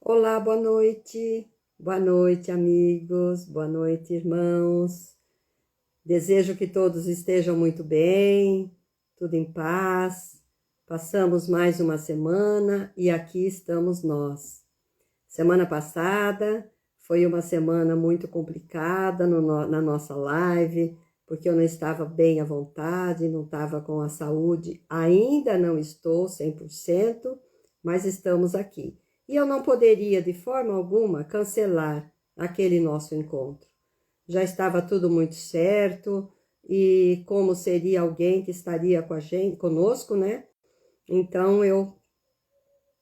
Olá, boa noite. Boa noite, amigos. Boa noite, irmãos. Desejo que todos estejam muito bem, tudo em paz. Passamos mais uma semana e aqui estamos nós. Semana passada foi uma semana muito complicada na nossa live, porque eu não estava bem à vontade, não estava com a saúde. Ainda não estou 100%, mas estamos aqui. E eu não poderia, de forma alguma, cancelar aquele nosso encontro. Já estava tudo muito certo, e como seria alguém que estaria com a gente, conosco, né? Então eu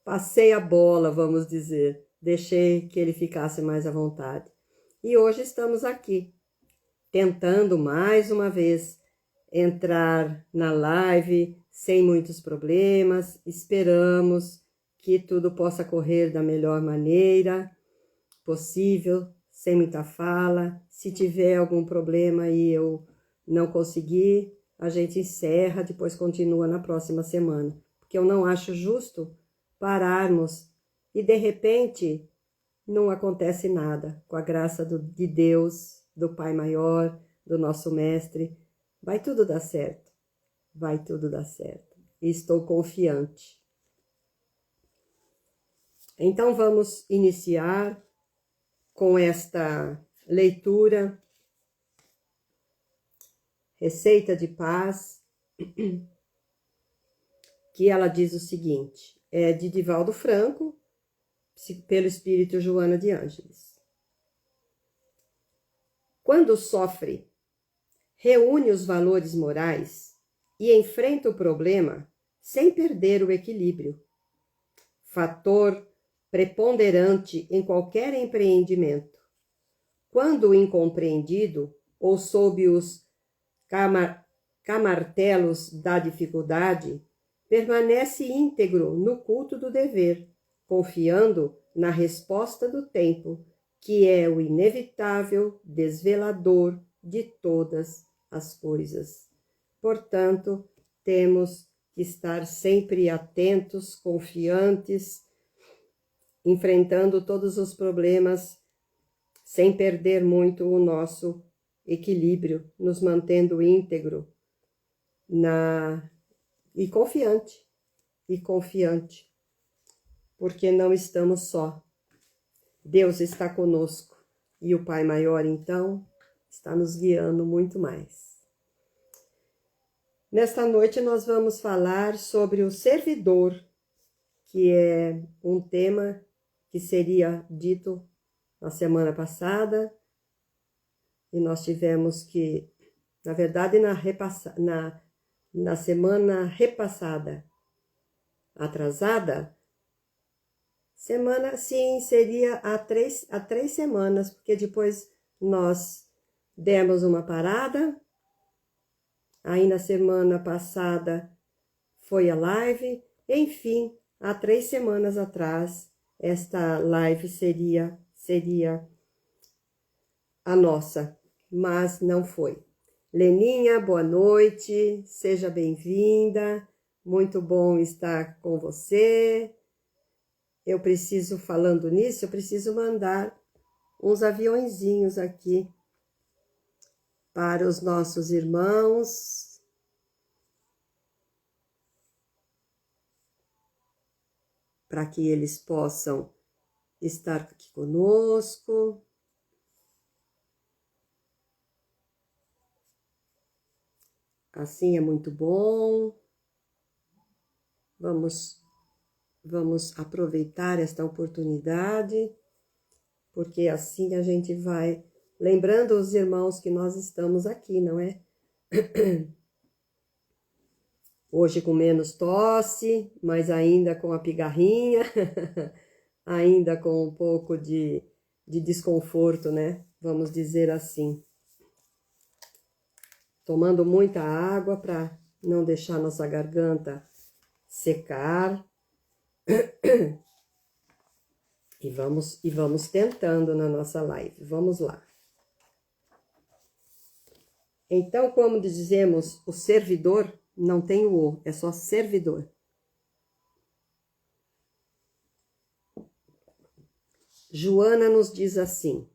passei a bola, vamos dizer, deixei que ele ficasse mais à vontade. E hoje estamos aqui, tentando mais uma vez entrar na live sem muitos problemas. Esperamos que tudo possa correr da melhor maneira possível, sem muita fala. Se tiver algum problema e eu não conseguir, a gente encerra, depois continua na próxima semana. Porque eu não acho justo pararmos e de repente não acontece nada. Com a graça de Deus, do Pai Maior, do nosso Mestre, vai tudo dar certo. Vai tudo dar certo. E estou confiante. Então vamos iniciar com esta leitura, Receita de Paz, que ela diz o seguinte, é de Divaldo Franco, pelo Espírito Joana de Ângeles. Quando sofre, reúne os valores morais e enfrenta o problema sem perder o equilíbrio. Fator preponderante em qualquer empreendimento. Quando incompreendido ou sob os camartelos da dificuldade, permanece íntegro no culto do dever, confiando na resposta do tempo, que é o inevitável desvelador de todas as coisas. Portanto, temos que estar sempre atentos, confiantes, enfrentando todos os problemas sem perder muito o nosso equilíbrio, nos mantendo íntegro e confiante, porque não estamos só. Deus está conosco e o Pai Maior, então, está nos guiando muito mais. Nesta noite nós vamos falar sobre o servidor, que é um tema que seria dito na semana passada, e nós tivemos que, na verdade, na semana repassada, atrasada, semana, sim, seria há três semanas, porque depois nós demos uma parada, aí na semana passada foi a live, enfim, há 3 semanas atrás, esta live seria a nossa, mas não foi. Leninha, boa noite, seja bem-vinda, muito bom estar com você. Eu preciso, falando nisso, eu preciso mandar uns aviõezinhos aqui para os nossos irmãos, para que eles possam estar aqui conosco. Assim é muito bom. Vamos aproveitar esta oportunidade, porque assim a gente vai lembrando os irmãos que nós estamos aqui, não é? Hoje com menos tosse, mas ainda com a pigarrinha, ainda com um pouco de desconforto, né? Vamos dizer assim. Tomando muita água para não deixar nossa garganta secar. E vamos tentando na nossa live. Vamos lá. Então, como dizemos, o servidor não tem o O, é só servidor. Joana nos diz assim: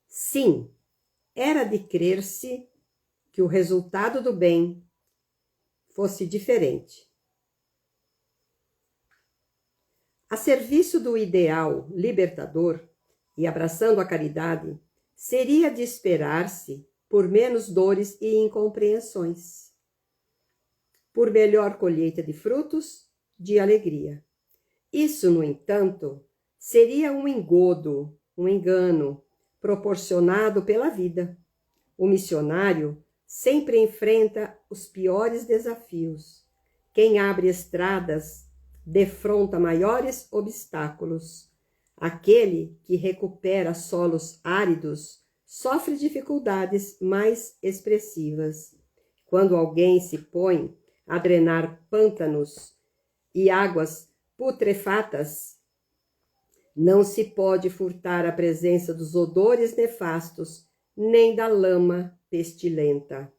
sim, era de crer-se que o resultado do bem fosse diferente. A serviço do ideal libertador e abraçando a caridade, seria de esperar-se por menos dores e incompreensões, por melhor colheita de frutos de alegria. Isso, no entanto, seria um engodo, um engano, proporcionado pela vida. O missionário sempre enfrenta os piores desafios. Quem abre estradas defronta maiores obstáculos. Aquele que recupera solos áridos sofre dificuldades mais expressivas. Quando alguém se põe a drenar pântanos e águas putrefatas, não se pode furtar a presença dos odores nefastos, nem da lama pestilenta.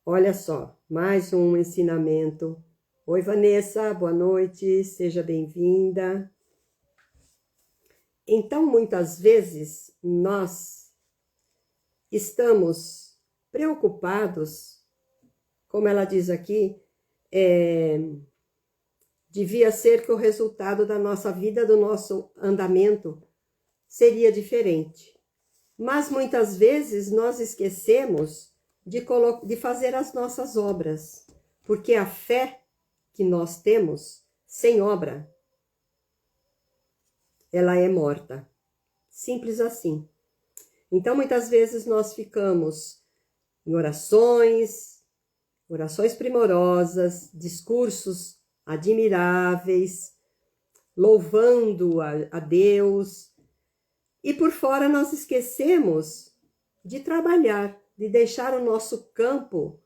Olha só, mais um ensinamento. Oi, Vanessa, boa noite, seja bem-vinda. Então, muitas vezes, nós estamos preocupados, como ela diz aqui, devia ser que o resultado da nossa vida, do nosso andamento, seria diferente. Mas, muitas vezes, nós esquecemos de fazer as nossas obras, porque a fé que nós temos, sem obra, ela é morta. Simples assim. Então, muitas vezes nós ficamos em orações primorosas, discursos admiráveis, louvando a Deus, e por fora nós esquecemos de trabalhar, de deixar o nosso campo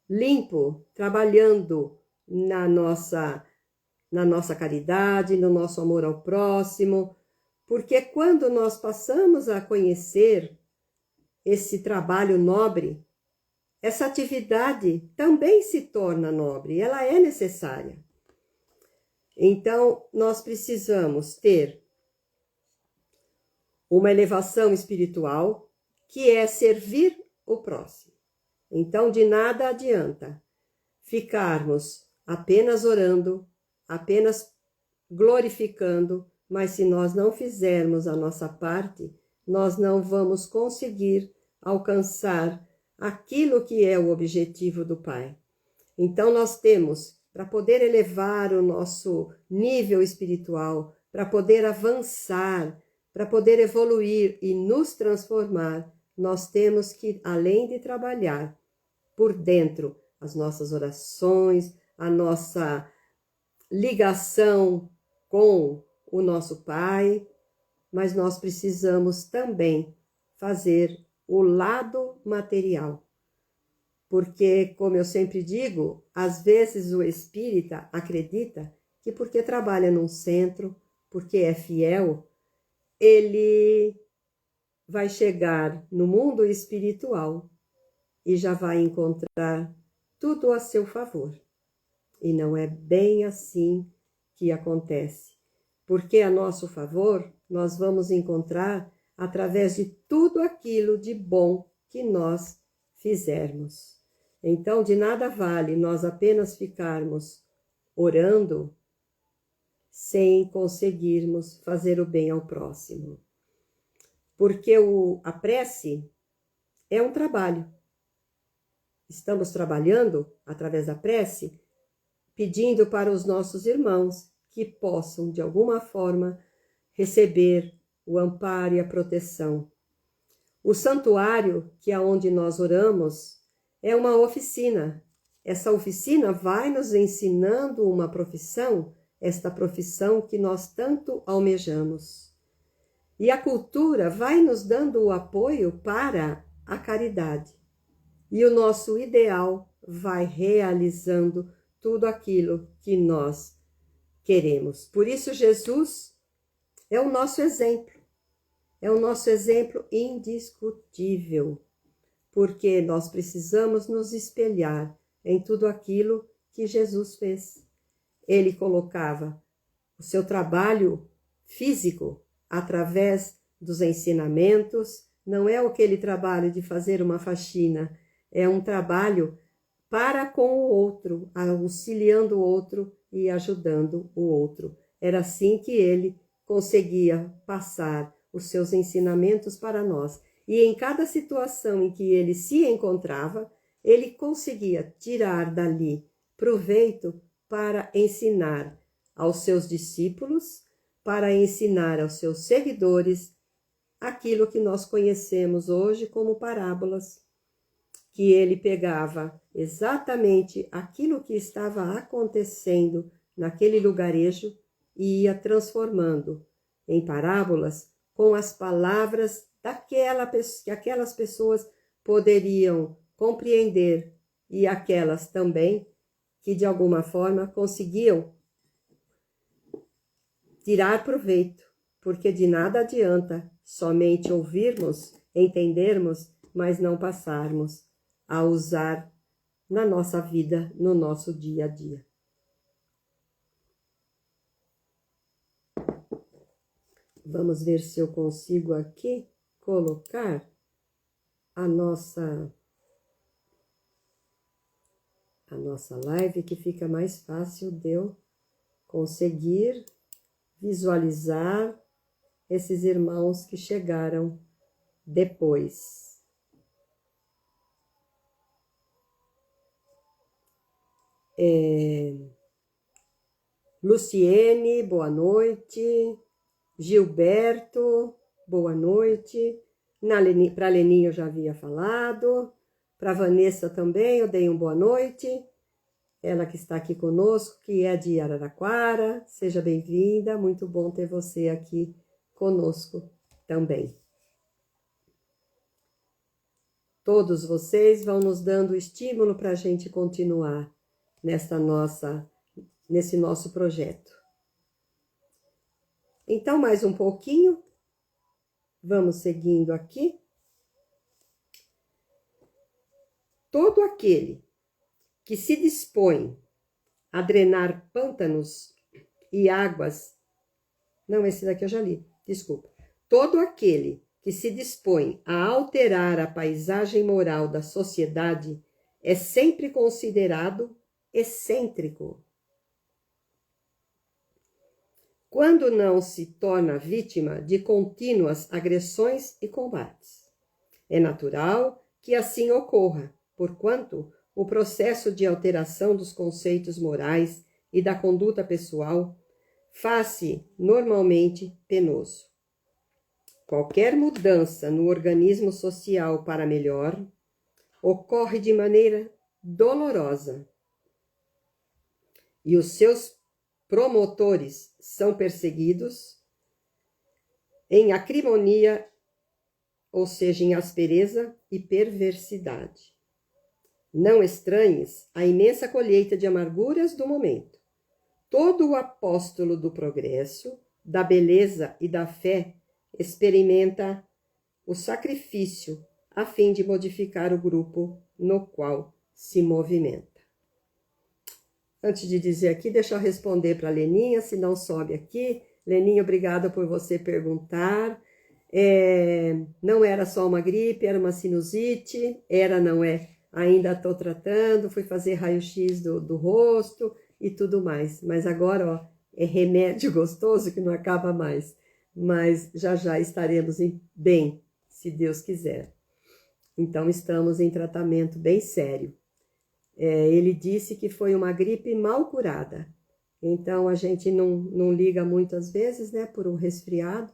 limpo, trabalhando na nossa caridade, no nosso amor ao próximo, porque quando nós passamos a conhecer esse trabalho nobre, essa atividade também se torna nobre, ela é necessária. Então, nós precisamos ter uma elevação espiritual, que é servir o próximo. Então, de nada adianta ficarmos apenas orando, apenas glorificando, mas se nós não fizermos a nossa parte, nós não vamos conseguir alcançar aquilo que é o objetivo do Pai. Então, nós temos, para poder elevar o nosso nível espiritual, para poder avançar, para poder evoluir e nos transformar, nós temos que, além de trabalhar por dentro, as nossas orações, a nossa ligação com o nosso Pai, mas nós precisamos também fazer o lado material. Porque, como eu sempre digo, às vezes o espírita acredita que porque trabalha num centro, porque é fiel, ele vai chegar no mundo espiritual e já vai encontrar tudo a seu favor. E não é bem assim que acontece. Porque a nosso favor, nós vamos encontrar através de tudo aquilo de bom que nós fizermos. Então, de nada vale nós apenas ficarmos orando sem conseguirmos fazer o bem ao próximo. Porque a prece é um trabalho. Estamos trabalhando através da prece, pedindo para os nossos irmãos que possam, de alguma forma, receber o amparo e a proteção. O santuário, que é onde nós oramos, é uma oficina. Essa oficina vai nos ensinando uma profissão, esta profissão que nós tanto almejamos. E a cultura vai nos dando o apoio para a caridade. E o nosso ideal vai realizando tudo aquilo que nós queremos. Por isso, Jesus é o nosso exemplo. É o nosso exemplo indiscutível. Porque nós precisamos nos espelhar em tudo aquilo que Jesus fez. Ele colocava o seu trabalho físico através dos ensinamentos. Não é aquele trabalho de fazer uma faxina, é um trabalho para com o outro, auxiliando o outro e ajudando o outro. Era assim que ele conseguia passar os seus ensinamentos para nós. E em cada situação em que ele se encontrava, ele conseguia tirar dali proveito para ensinar aos seus discípulos, para ensinar aos seus seguidores aquilo que nós conhecemos hoje como parábolas, que ele pegava exatamente aquilo que estava acontecendo naquele lugarejo e ia transformando em parábolas com as palavras que aquelas pessoas poderiam compreender e aquelas também que de alguma forma conseguiam tirar proveito, porque de nada adianta somente ouvirmos, entendermos, mas não passarmos a usar na nossa vida, no nosso dia a dia. Vamos ver se eu consigo aqui colocar a nossa live, que fica mais fácil de eu conseguir visualizar esses irmãos que chegaram depois. Luciene, boa noite. Gilberto, boa noite. Para a Leninha eu já havia falado. Para a Vanessa também eu dei uma boa noite. Ela que está aqui conosco, que é de Araraquara. Seja bem-vinda, muito bom ter você aqui conosco também. Todos vocês vão nos dando estímulo para a gente continuar nesse nosso projeto. Então, mais um pouquinho, vamos seguindo aqui. Todo aquele que se dispõe a drenar pântanos e águas... Não, esse daqui eu já li, desculpa. Todo aquele que se dispõe a alterar a paisagem moral da sociedade é sempre considerado excêntrico. Quando não se torna vítima de contínuas agressões e combates. É natural que assim ocorra, porquanto o processo de alteração dos conceitos morais e da conduta pessoal faz-se normalmente penoso. Qualquer mudança no organismo social para melhor ocorre de maneira dolorosa e os seus promotores são perseguidos em acrimonia, ou seja, em aspereza e perversidade. Não estranhes a imensa colheita de amarguras do momento. Todo o apóstolo do progresso, da beleza e da fé experimenta o sacrifício a fim de modificar o grupo no qual se movimenta. Antes de dizer aqui, deixa eu responder para a Leninha, se não sobe aqui. Leninha, obrigada por você perguntar. Não era só uma gripe, era uma sinusite. Não é. Ainda estou tratando, fui fazer raio-x do rosto e tudo mais. Mas agora, ó, é remédio gostoso que não acaba mais. Mas já estaremos bem, se Deus quiser. Então, estamos em tratamento bem sério. Ele disse que foi uma gripe mal curada. Então, a gente não liga muitas vezes, né, por um resfriado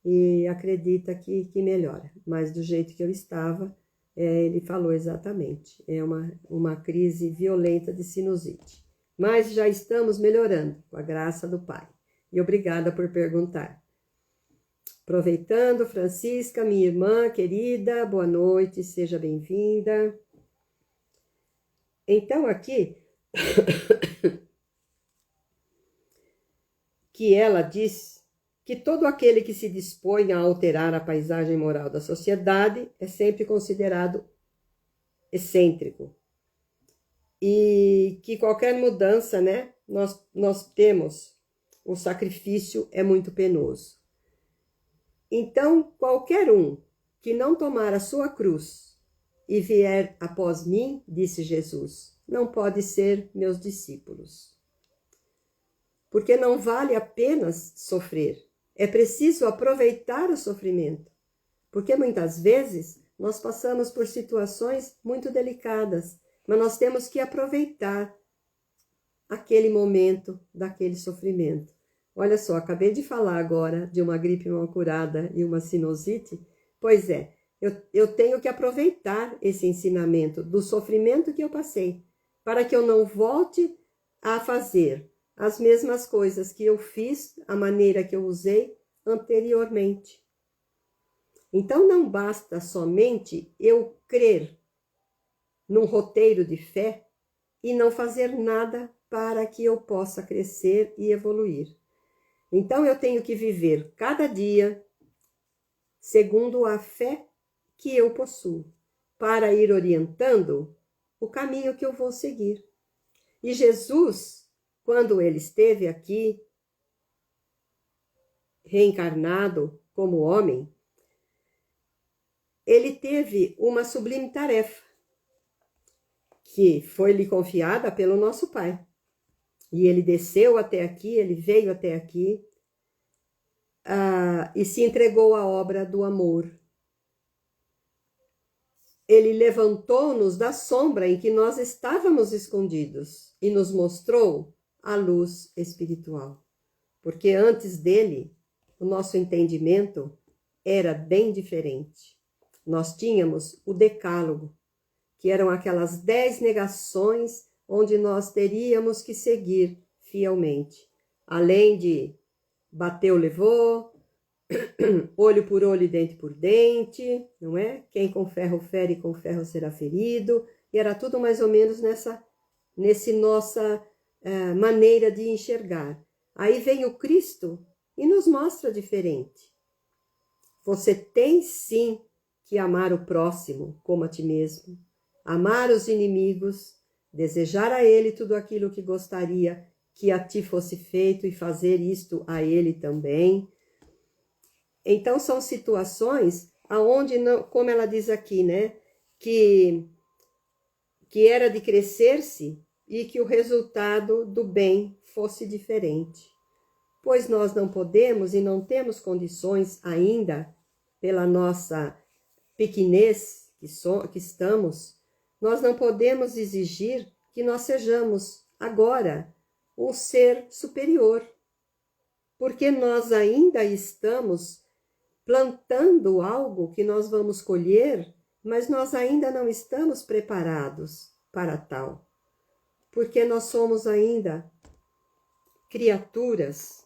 e acredita que melhora. Mas do jeito que eu estava, ele falou exatamente. É uma crise violenta de sinusite. Mas já estamos melhorando, com a graça do Pai. E obrigada por perguntar. Aproveitando, Francisca, minha irmã querida, boa noite, seja bem-vinda. Então, aqui, que ela diz que todo aquele que se dispõe a alterar a paisagem moral da sociedade é sempre considerado excêntrico. E que qualquer mudança, né, nós temos o sacrifício é muito penoso. Então, qualquer um que não tomar a sua cruz e vier após mim, disse Jesus, não pode ser meus discípulos. Porque não vale apenas sofrer, é preciso aproveitar o sofrimento. Porque muitas vezes nós passamos por situações muito delicadas, mas nós temos que aproveitar aquele momento daquele sofrimento. Olha só, acabei de falar agora de uma gripe mal curada e uma sinusite. Pois é, eu tenho que aproveitar esse ensinamento do sofrimento que eu passei, para que eu não volte a fazer as mesmas coisas que eu fiz, a maneira que eu usei anteriormente. Então não basta somente eu crer num roteiro de fé e não fazer nada para que eu possa crescer e evoluir. Então eu tenho que viver cada dia segundo a fé que eu possuo, para ir orientando o caminho que eu vou seguir. E Jesus, quando ele esteve aqui, reencarnado como homem, ele teve uma sublime tarefa, que foi lhe confiada pelo nosso Pai. E ele desceu até aqui, ele veio até aqui, e se entregou à obra do amor. Ele levantou-nos da sombra em que nós estávamos escondidos e nos mostrou a luz espiritual. Porque antes dele, o nosso entendimento era bem diferente. Nós tínhamos o decálogo, que eram aquelas 10 negações onde nós teríamos que seguir fielmente. Além de bateu, levou, olho por olho e dente por dente, não é? Quem com ferro fere, com ferro será ferido. E era tudo mais ou menos nessa nossa maneira de enxergar. Aí vem o Cristo e nos mostra diferente. Você tem sim que amar o próximo como a ti mesmo, amar os inimigos, desejar a ele tudo aquilo que gostaria que a ti fosse feito e fazer isto a ele também. Então são situações aonde, não, como ela diz aqui, né, que era de crescer-se e que o resultado do bem fosse diferente. Pois nós não podemos e não temos condições ainda, pela nossa pequenez que estamos, nós não podemos exigir que nós sejamos agora um ser superior, porque nós ainda estamos plantando algo que nós vamos colher, mas nós ainda não estamos preparados para tal, porque nós somos ainda criaturas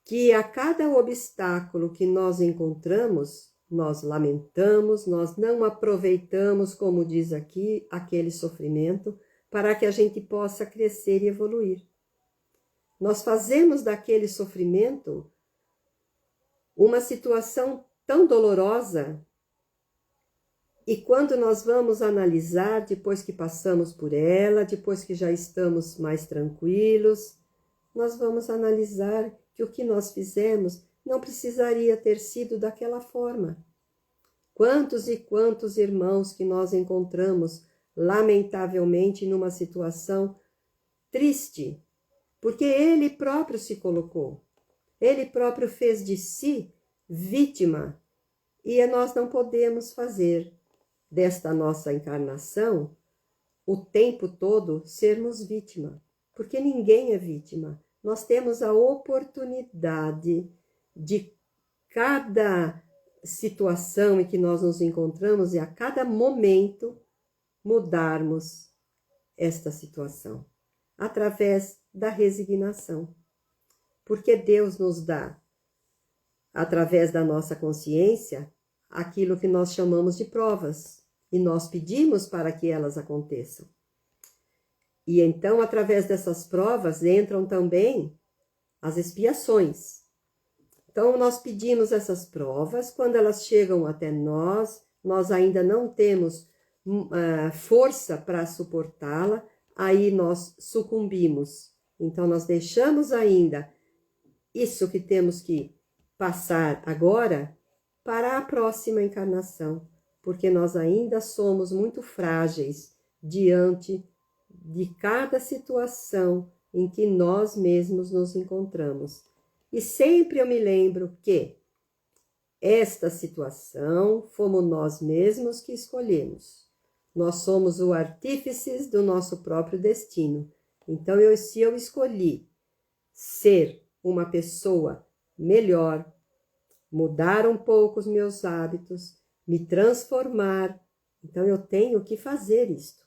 que a cada obstáculo que nós encontramos, nós lamentamos, nós não aproveitamos, como diz aqui, aquele sofrimento, para que a gente possa crescer e evoluir. Nós fazemos daquele sofrimento uma situação tão dolorosa, e quando nós vamos analisar, depois que passamos por ela, depois que já estamos mais tranquilos, nós vamos analisar que o que nós fizemos não precisaria ter sido daquela forma. Quantos e quantos irmãos que nós encontramos, lamentavelmente, numa situação triste, porque ele próprio se colocou, ele próprio fez de si vítima, e nós não podemos fazer desta nossa encarnação o tempo todo sermos vítima, porque ninguém é vítima. Nós temos a oportunidade de cada situação em que nós nos encontramos e a cada momento mudarmos esta situação através da resignação. Porque Deus nos dá, através da nossa consciência, aquilo que nós chamamos de provas, e nós pedimos para que elas aconteçam. E então, através dessas provas, entram também as expiações. Então, nós pedimos essas provas, quando elas chegam até nós, nós ainda não temos força para suportá-la, aí nós sucumbimos Então, nós deixamos ainda isso que temos que passar agora para a próxima encarnação, porque nós ainda somos muito frágeis diante de cada situação em que nós mesmos nos encontramos. E sempre eu me lembro que esta situação fomos nós mesmos que escolhemos. Nós somos os artífices do nosso próprio destino. Então, se eu escolhi ser uma pessoa melhor, mudar um pouco os meus hábitos, me transformar, então eu tenho que fazer isto.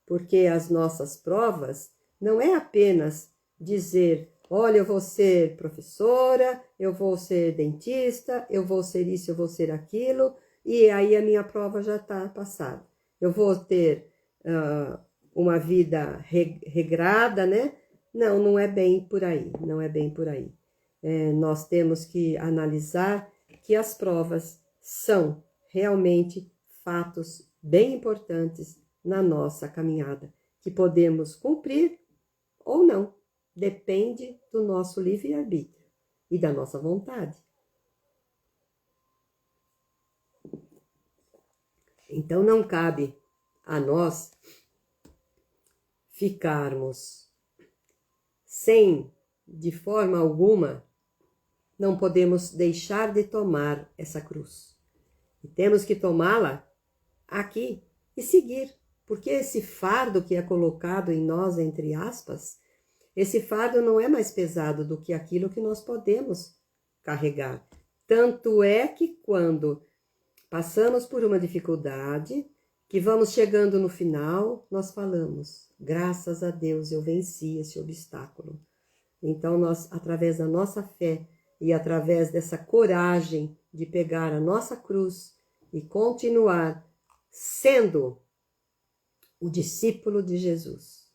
Porque as nossas provas não é apenas dizer, olha, eu vou ser professora, eu vou ser dentista, eu vou ser isso, eu vou ser aquilo, e aí a minha prova já está passada. Eu vou ter uma vida regrada, né? Não, não é bem por aí, não é bem por aí. Nós temos que analisar que as provas são realmente fatos bem importantes na nossa caminhada, que podemos cumprir ou não, depende do nosso livre-arbítrio e da nossa vontade. Então, não cabe a nós ficarmos sem, de forma alguma, não podemos deixar de tomar essa cruz. E temos que tomá-la aqui e seguir, porque esse fardo que é colocado em nós, entre aspas, esse fardo não é mais pesado do que aquilo que nós podemos carregar. Tanto é que quando passamos por uma dificuldade, que vamos chegando no final, nós falamos, graças a Deus eu venci esse obstáculo. Então, nós, através da nossa fé e através dessa coragem de pegar a nossa cruz e continuar sendo o discípulo de Jesus,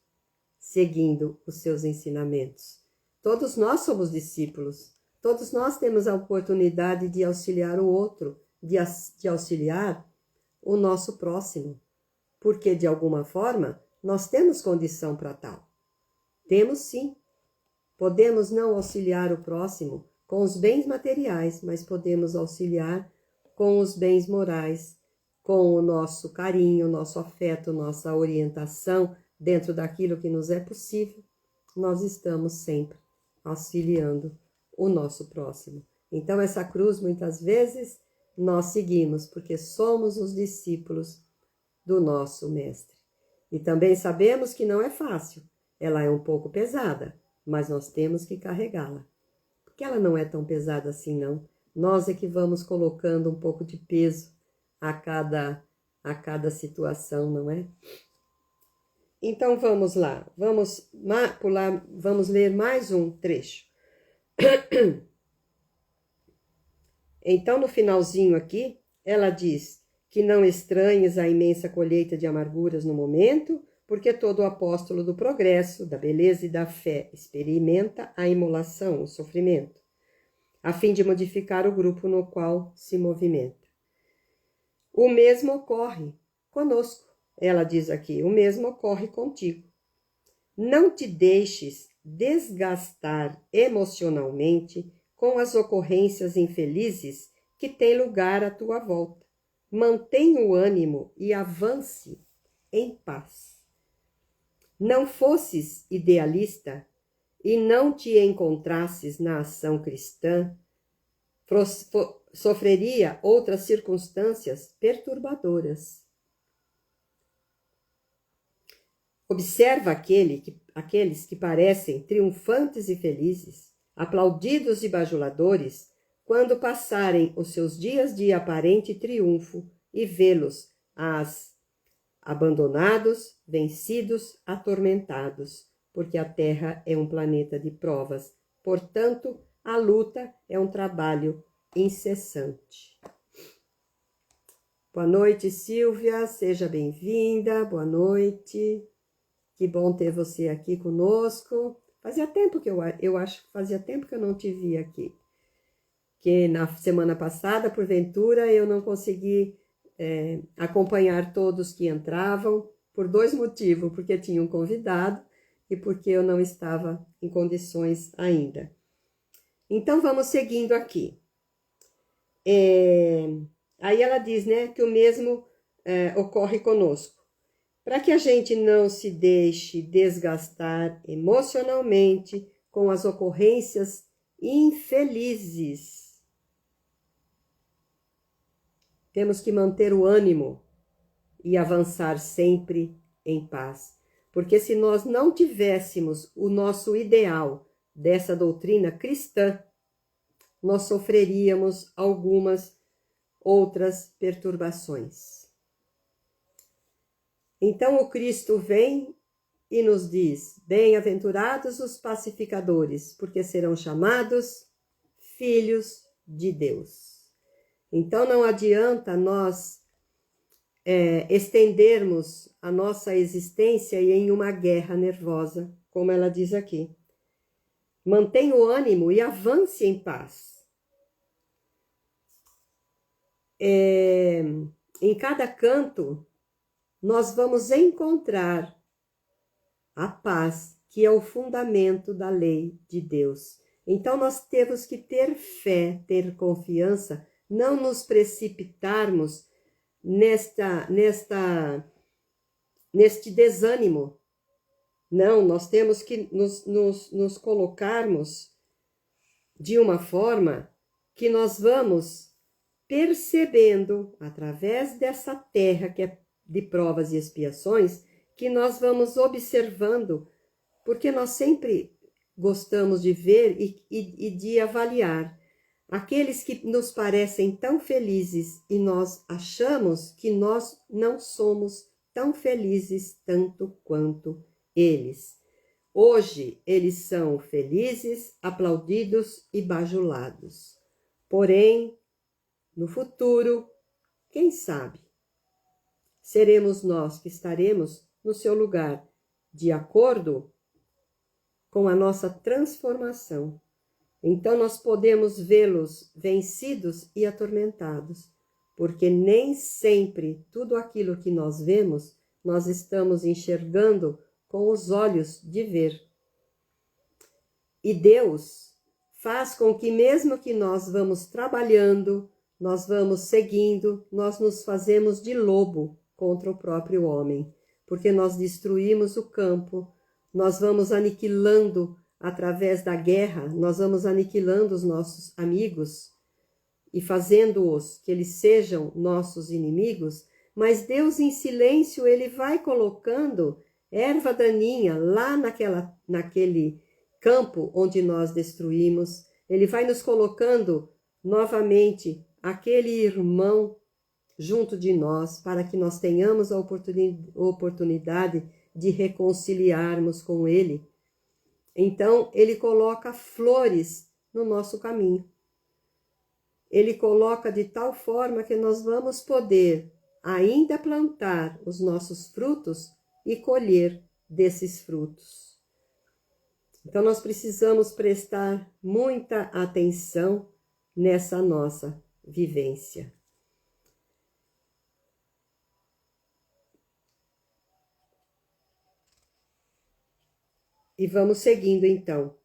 seguindo os seus ensinamentos. Todos nós somos discípulos, todos nós temos a oportunidade de auxiliar o outro, de auxiliar o nosso próximo, porque de alguma forma nós temos condição para tal. Temos sim. Podemos não auxiliar o próximo com os bens materiais, mas podemos auxiliar com os bens morais, com o nosso carinho, nosso afeto, nossa orientação dentro daquilo que nos é possível. Nós estamos sempre auxiliando o nosso próximo. Então, essa cruz, muitas vezes, nós seguimos, porque somos os discípulos do nosso Mestre. E também sabemos que não é fácil, ela é um pouco pesada, mas nós temos que carregá-la. Porque ela não é tão pesada assim, não. Nós é que vamos colocando um pouco de peso a cada situação, não é? Então, vamos lá, vamos ler mais um trecho. Então, no finalzinho aqui, ela diz que não estranhes a imensa colheita de amarguras no momento, porque todo apóstolo do progresso, da beleza e da fé experimenta a imolação, o sofrimento, a fim de modificar o grupo no qual se movimenta. O mesmo ocorre conosco, ela diz aqui, o mesmo ocorre contigo. Não te deixes desgastar emocionalmente com as ocorrências infelizes que têm lugar à tua volta. Mantenha o ânimo e avance em paz. Não fosses idealista e não te encontrasses na ação cristã, sofreria outras circunstâncias perturbadoras. Observa aqueles que parecem triunfantes e felizes, aplaudidos e bajuladores, quando passarem os seus dias de aparente triunfo e vê-los abandonados, vencidos, atormentados, porque a Terra é um planeta de provas. Portanto, a luta é um trabalho incessante. Boa noite, Silvia, seja bem-vinda, boa noite. Que bom ter você aqui conosco. Fazia tempo que eu acho que fazia tempo que eu não te vi aqui. Que na semana passada, porventura, eu não consegui acompanhar todos que entravam, por dois motivos, porque tinha um convidado e porque eu não estava em condições ainda. Então, vamos seguindo aqui. Aí ela diz, né, que o mesmo ocorre conosco. Para que a gente não se deixe desgastar emocionalmente com as ocorrências infelizes, temos que manter o ânimo e avançar sempre em paz. Porque se nós não tivéssemos o nosso ideal dessa doutrina cristã, nós sofreríamos algumas outras perturbações. Então o Cristo vem e nos diz: bem-aventurados os pacificadores, porque serão chamados filhos de Deus. Então não adianta nós estendermos a nossa existência em uma guerra nervosa, como ela diz aqui. Mantenha o ânimo e avance em paz. Em cada canto, nós vamos encontrar a paz, que é o fundamento da lei de Deus. Então, nós temos que ter fé, ter confiança, não nos precipitarmos neste desânimo. Não, nós temos que nos colocarmos de uma forma que nós vamos percebendo, através dessa terra que é de provas e expiações, que nós vamos observando, porque nós sempre gostamos de ver e de avaliar aqueles que nos parecem tão felizes e nós achamos que nós não somos tão felizes tanto quanto eles. Hoje eles são felizes, aplaudidos e bajulados. Porém, no futuro, quem sabe, seremos nós que estaremos no seu lugar, de acordo com a nossa transformação. Então nós podemos vê-los vencidos e atormentados, porque nem sempre tudo aquilo que nós vemos, nós estamos enxergando com os olhos de ver. E Deus faz com que mesmo que nós vamos trabalhando, nós vamos seguindo, nós nos fazemos de lobo contra o próprio homem, porque nós destruímos o campo, nós vamos aniquilando através da guerra, nós vamos aniquilando os nossos amigos e fazendo-os que eles sejam nossos inimigos, mas Deus em silêncio, ele vai colocando erva daninha lá naquele campo onde nós destruímos, ele vai nos colocando novamente aquele irmão junto de nós, para que nós tenhamos a oportunidade de reconciliarmos com ele. Então, ele coloca flores no nosso caminho. Ele coloca de tal forma que nós vamos poder ainda plantar os nossos frutos e colher desses frutos. Então, nós precisamos prestar muita atenção nessa nossa vivência. E vamos seguindo então,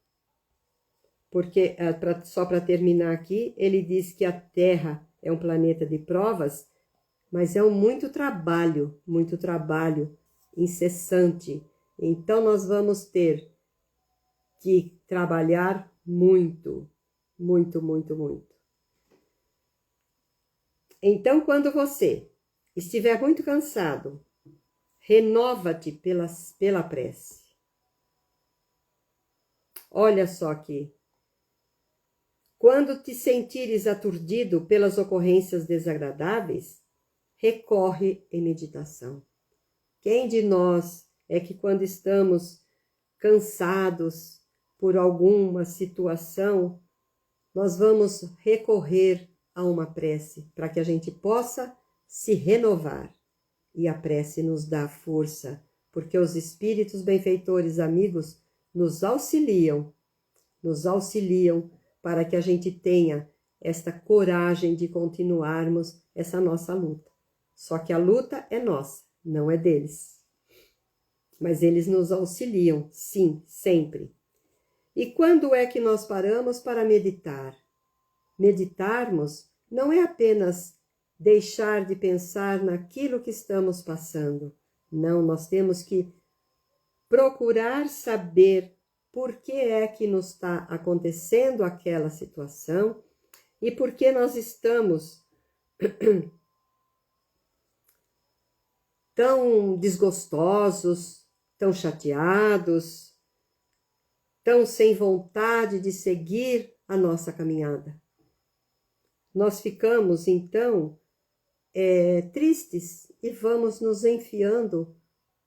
porque só para terminar aqui, ele diz que a Terra é um planeta de provas, mas é muito trabalho incessante. Então nós vamos ter que trabalhar muito, muito, muito, muito. Então, quando você estiver muito cansado, renova-te pela prece. Olha só aqui. Quando te sentires aturdido pelas ocorrências desagradáveis, recorre em meditação. Quem de nós é que quando estamos cansados por alguma situação, nós vamos recorrer a uma prece para que a gente possa se renovar? E a prece nos dá força, porque os espíritos benfeitores amigos nos auxiliam para que a gente tenha esta coragem de continuarmos essa nossa luta. Só que a luta é nossa, não é deles. mas eles nos auxiliam, sim, sempre. E quando é que nós paramos para meditar? Meditarmos não é apenas deixar de pensar naquilo que estamos passando. Não, nós temos que procurar saber por que é que nos está acontecendo aquela situação e por que nós estamos tão desgostosos, tão chateados, tão sem vontade de seguir a nossa caminhada. Nós ficamos, então, tristes e vamos nos enfiando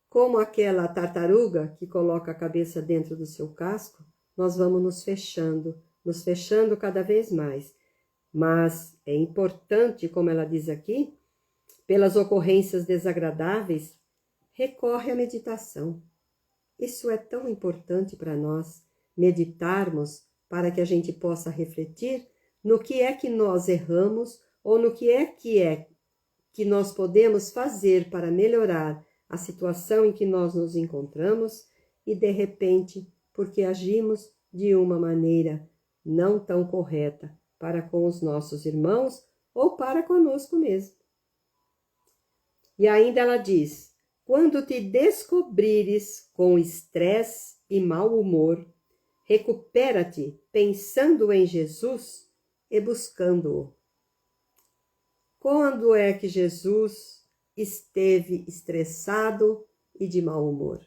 como aquela tartaruga que coloca a cabeça dentro do seu casco, nós vamos nos fechando cada vez mais. Mas é importante, como ela diz aqui, pelas ocorrências desagradáveis, recorre à meditação. Isso é tão importante para nós, meditarmos para que a gente possa refletir no que é que nós erramos ou no que é que nós podemos fazer para melhorar a situação em que nós nos encontramos e, de repente, porque agimos de uma maneira não tão correta para com os nossos irmãos ou para conosco mesmo. E ainda ela diz, quando te descobrires com estresse e mau humor, recupera-te pensando em Jesus e buscando-o. Quando é que Jesus esteve estressado e de mau humor?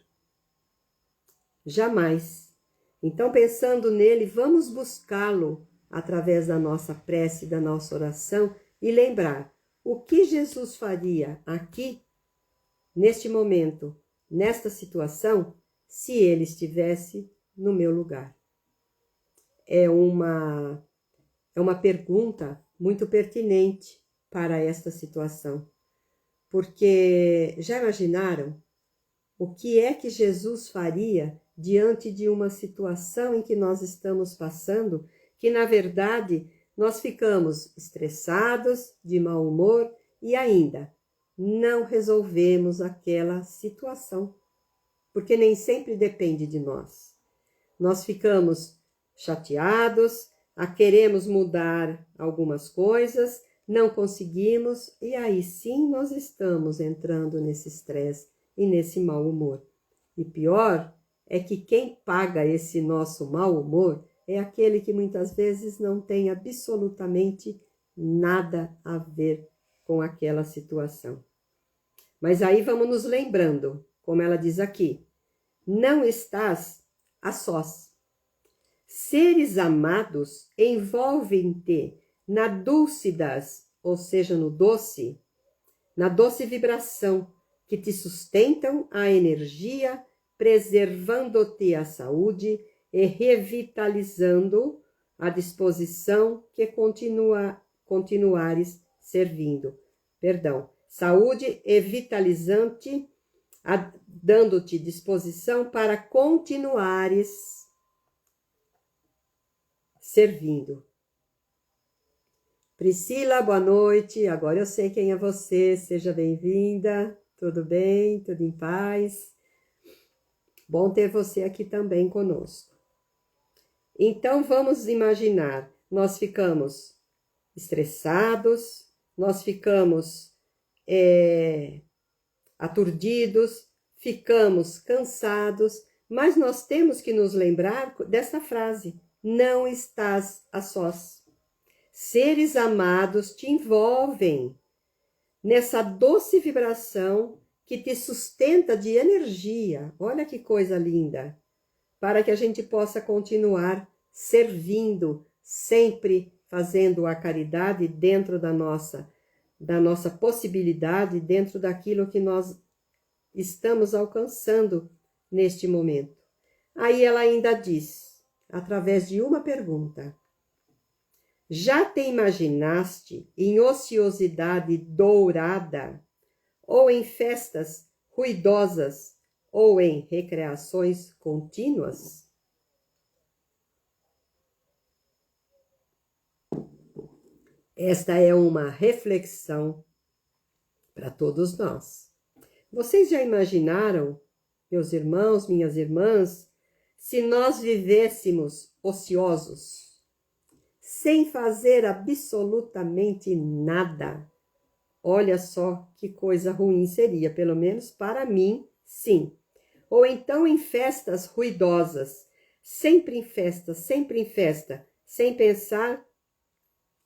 Jamais. Então, pensando nele, vamos buscá-lo através da nossa prece, da nossa oração e lembrar o que Jesus faria aqui, neste momento, nesta situação, se ele estivesse no meu lugar. É uma pergunta muito pertinente para esta situação. Porque já imaginaram o que é que Jesus faria diante de uma situação em que nós estamos passando, que na verdade nós ficamos estressados, de mau humor e ainda não resolvemos aquela situação, porque nem sempre depende de nós. Nós ficamos chateados, queremos mudar algumas coisas, não conseguimos e aí sim nós estamos entrando nesse estresse e nesse mau humor. E pior é que quem paga esse nosso mau humor é aquele que muitas vezes não tem absolutamente nada a ver com aquela situação. Mas aí vamos nos lembrando, como ela diz aqui, não estás a sós. Seres amados envolvem-te na dúlcidas, ou seja, no doce, na doce vibração, que te sustentam a energia, preservando-te a saúde e revitalizando a disposição que continuares servindo. Saúde e vitalizante, dando-te disposição para continuares servindo. Priscila, boa noite. Agora eu sei quem é você. Seja bem-vinda. Tudo bem? Tudo em paz? Bom ter você aqui também conosco. Então, vamos imaginar, nós ficamos estressados, nós ficamos aturdidos, ficamos cansados, mas nós temos que nos lembrar dessa frase, não estás a sós. Seres amados te envolvem nessa doce vibração que te sustenta de energia. Olha que coisa linda! Para que a gente possa continuar servindo, sempre fazendo a caridade dentro da nossa possibilidade, dentro daquilo que nós estamos alcançando neste momento. Aí ela ainda diz, através de uma pergunta, já te imaginaste em ociosidade dourada, ou em festas ruidosas, ou em recreações contínuas? Esta é uma reflexão para todos nós. Vocês já imaginaram meus irmãos, minhas irmãs, se nós vivêssemos ociosos, sem fazer absolutamente nada, olha só que coisa ruim seria, pelo menos para mim, sim. Ou então em festas ruidosas, sempre em festa, sem pensar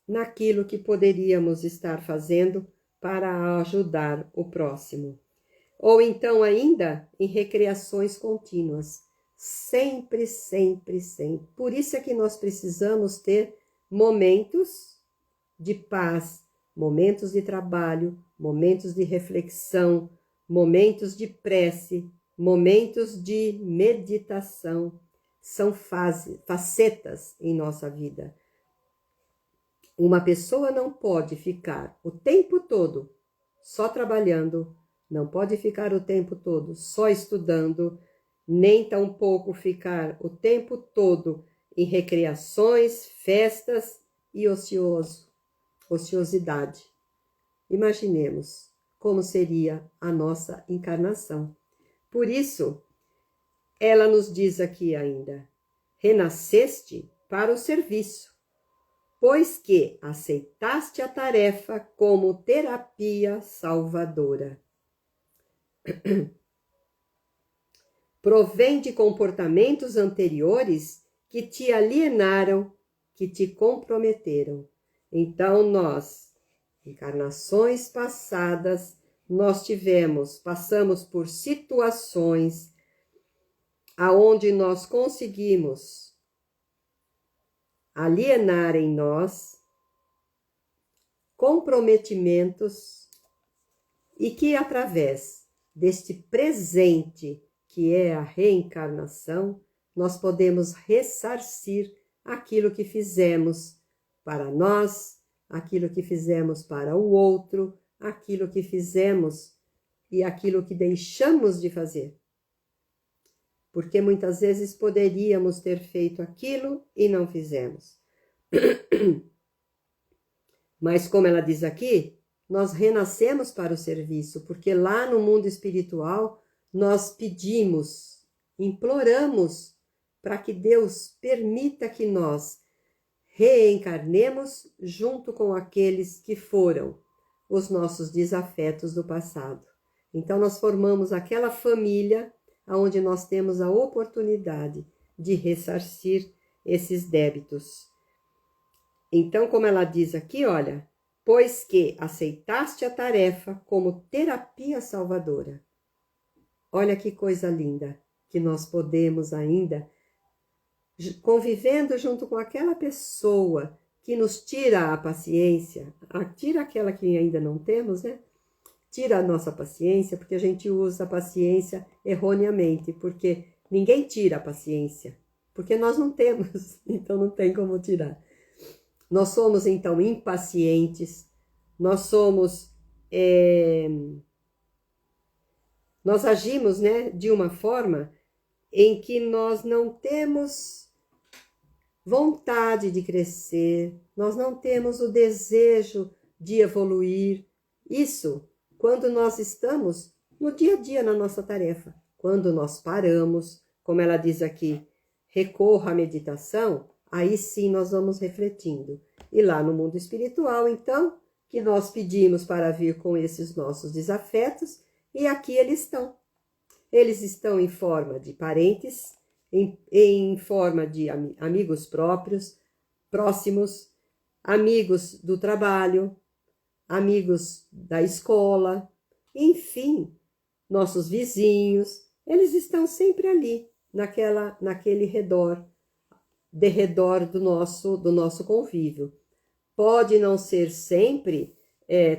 naquilo que poderíamos estar fazendo para ajudar o próximo. Ou então ainda em recreações contínuas, sempre. Por isso é que nós precisamos ter momentos de paz, momentos de trabalho, momentos de reflexão, momentos de prece, momentos de meditação. São facetas em nossa vida. Uma pessoa não pode ficar o tempo todo só trabalhando, não pode ficar o tempo todo só estudando, nem tampouco ficar o tempo todo em recreações, festas e ociosidade. Imaginemos como seria a nossa encarnação. Por isso, ela nos diz aqui ainda: renasceste para o serviço, pois que aceitaste a tarefa como terapia salvadora. Provém de comportamentos anteriores que te alienaram, que te comprometeram. Então nós, encarnações passadas, nós passamos por situações aonde nós conseguimos alienar em nós comprometimentos e que através deste presente que é a reencarnação, nós podemos ressarcir aquilo que fizemos para nós, aquilo que fizemos para o outro, aquilo que fizemos e aquilo que deixamos de fazer. Porque muitas vezes poderíamos ter feito aquilo e não fizemos. Mas como ela diz aqui, nós renascemos para o serviço, porque lá no mundo espiritual nós pedimos, imploramos para que Deus permita que nós reencarnemos junto com aqueles que foram os nossos desafetos do passado. Então nós formamos aquela família onde nós temos a oportunidade de ressarcir esses débitos. Então, como ela diz aqui, olha, pois que aceitaste a tarefa como terapia salvadora. Olha que coisa linda que nós podemos ainda, convivendo junto com aquela pessoa que nos tira a paciência, tira aquela que ainda não temos, né? Tira a nossa paciência, porque a gente usa a paciência erroneamente, porque ninguém tira a paciência, porque nós não temos, então não tem como tirar. Nós somos, então, impacientes, nós agimos, né, de uma forma em que nós não temos vontade de crescer, nós não temos o desejo de evoluir. Isso quando nós estamos no dia a dia na nossa tarefa. Quando nós paramos, como ela diz aqui, recorra à meditação, aí sim nós vamos refletindo. E lá no mundo espiritual, então, que nós pedimos para vir com esses nossos desafetos, e aqui eles estão. Eles estão em forma de parentes, em forma de amigos próximos, amigos do trabalho, amigos da escola, enfim, nossos vizinhos, eles estão sempre ali, naquele redor, de redor do nosso convívio. Pode não ser sempre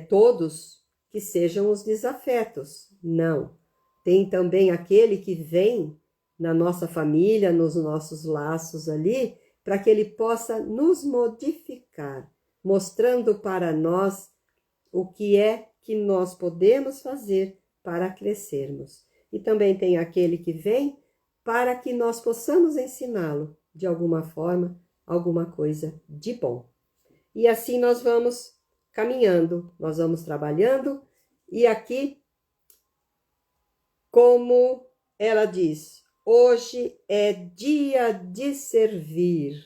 todos que sejam os desafetos, não. Tem também aquele que vem na nossa família, nos nossos laços ali, para que ele possa nos modificar, mostrando para nós o que é que nós podemos fazer para crescermos. E também tem aquele que vem para que nós possamos ensiná-lo, de alguma forma, alguma coisa de bom. E assim nós vamos caminhando, nós vamos trabalhando, e aqui, como ela diz: hoje é dia de servir.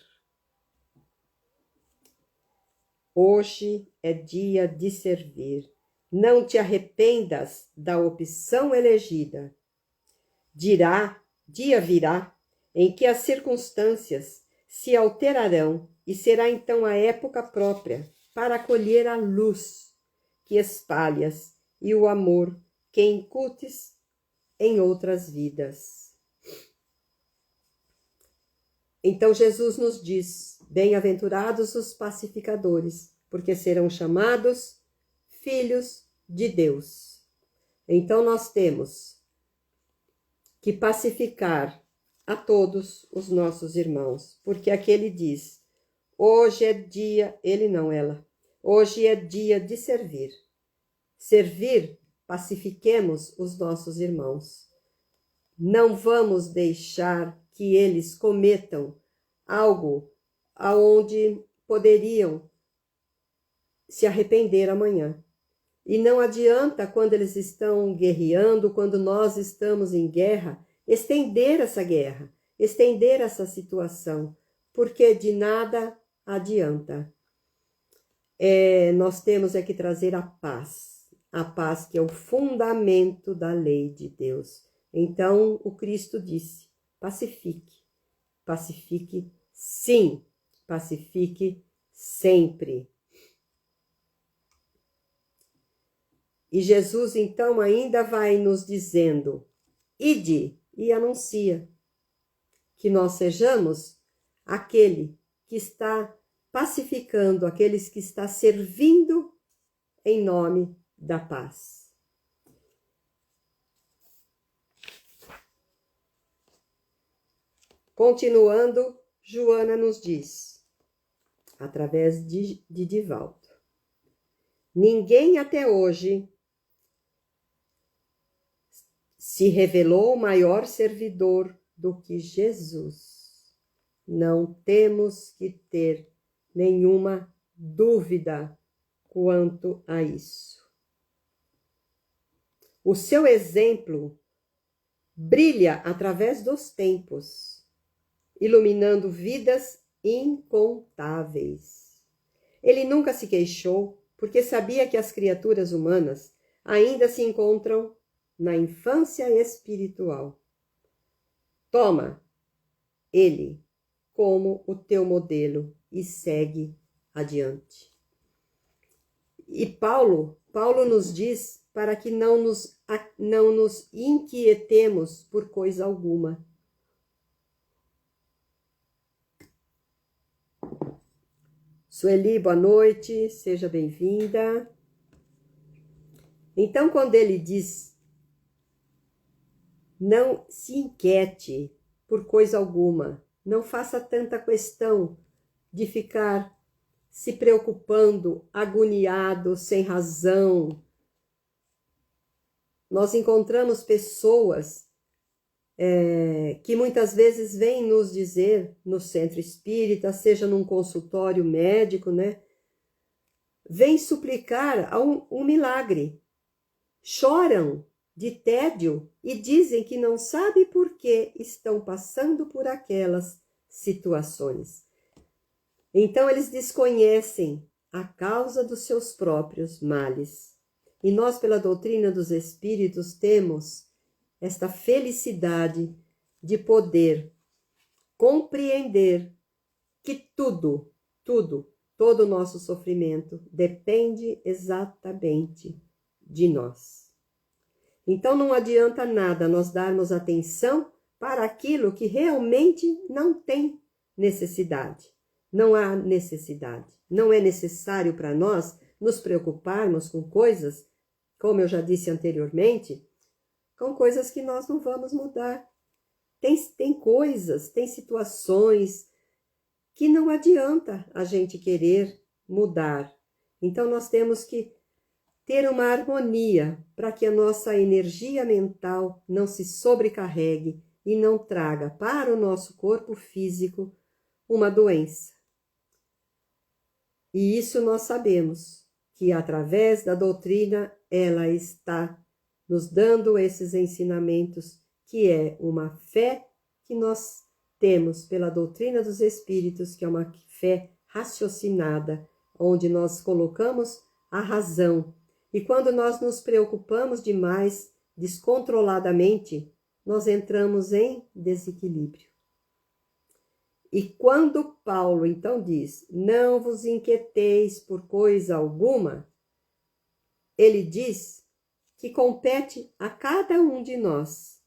Hoje é dia de servir. Não te arrependas da opção elegida. Dia virá em que as circunstâncias se alterarão e será então a época própria para acolher a luz que espalhas e o amor que incutes em outras vidas. Então Jesus nos diz: bem-aventurados os pacificadores, porque serão chamados filhos de Deus. Então nós temos que pacificar a todos os nossos irmãos, porque aquele diz: hoje é dia, ele não, ela, hoje é dia de servir. Servir, pacifiquemos os nossos irmãos. Não vamos deixar que eles cometam algo aonde poderiam se arrepender amanhã. E não adianta, quando eles estão guerreando, quando nós estamos em guerra, estender essa guerra, estender essa situação, porque de nada adianta. Nós temos que trazer a paz que é o fundamento da lei de Deus. Então, o Cristo disse: pacifique, pacifique sim, pacifique sempre. E Jesus, então, ainda vai nos dizendo: ide e anuncia, que nós sejamos aquele que está pacificando, aqueles que está servindo em nome da paz. Continuando, Joana nos diz, através de Divaldo: ninguém até hoje se revelou maior servidor do que Jesus. Não temos que ter nenhuma dúvida quanto a isso. O seu exemplo brilha através dos tempos, iluminando vidas incontáveis. Ele nunca se queixou, porque sabia que as criaturas humanas ainda se encontram na infância espiritual. Toma ele como o teu modelo e segue adiante. E Paulo nos diz para que não nos inquietemos por coisa alguma. Sueli, boa noite, seja bem-vinda. Então, quando ele diz: não se inquiete por coisa alguma, não faça tanta questão de ficar se preocupando, agoniado, sem razão. Nós encontramos pessoas que muitas vezes vêm nos dizer no centro espírita, seja num consultório médico, né? Vêm suplicar um milagre. Choram de tédio e dizem que não sabem por que estão passando por aquelas situações. Então eles desconhecem a causa dos seus próprios males. E nós, pela doutrina dos Espíritos, temos esta felicidade de poder compreender que todo o nosso sofrimento depende exatamente de nós. Então não adianta nada nós darmos atenção para aquilo que realmente não tem necessidade. Não há necessidade. Não é necessário para nós nos preocuparmos com coisas, como eu já disse anteriormente, com coisas que nós não vamos mudar. Tem coisas, tem situações que não adianta a gente querer mudar. Então nós temos que ter uma harmonia para que a nossa energia mental não se sobrecarregue e não traga para o nosso corpo físico uma doença. E isso nós sabemos, que através da doutrina ela está nos dando esses ensinamentos que é uma fé que nós temos pela doutrina dos Espíritos, que é uma fé raciocinada, onde nós colocamos a razão. E quando nós nos preocupamos demais, descontroladamente, nós entramos em desequilíbrio. E quando Paulo então diz, não vos inquieteis por coisa alguma, ele diz que compete a cada um de nós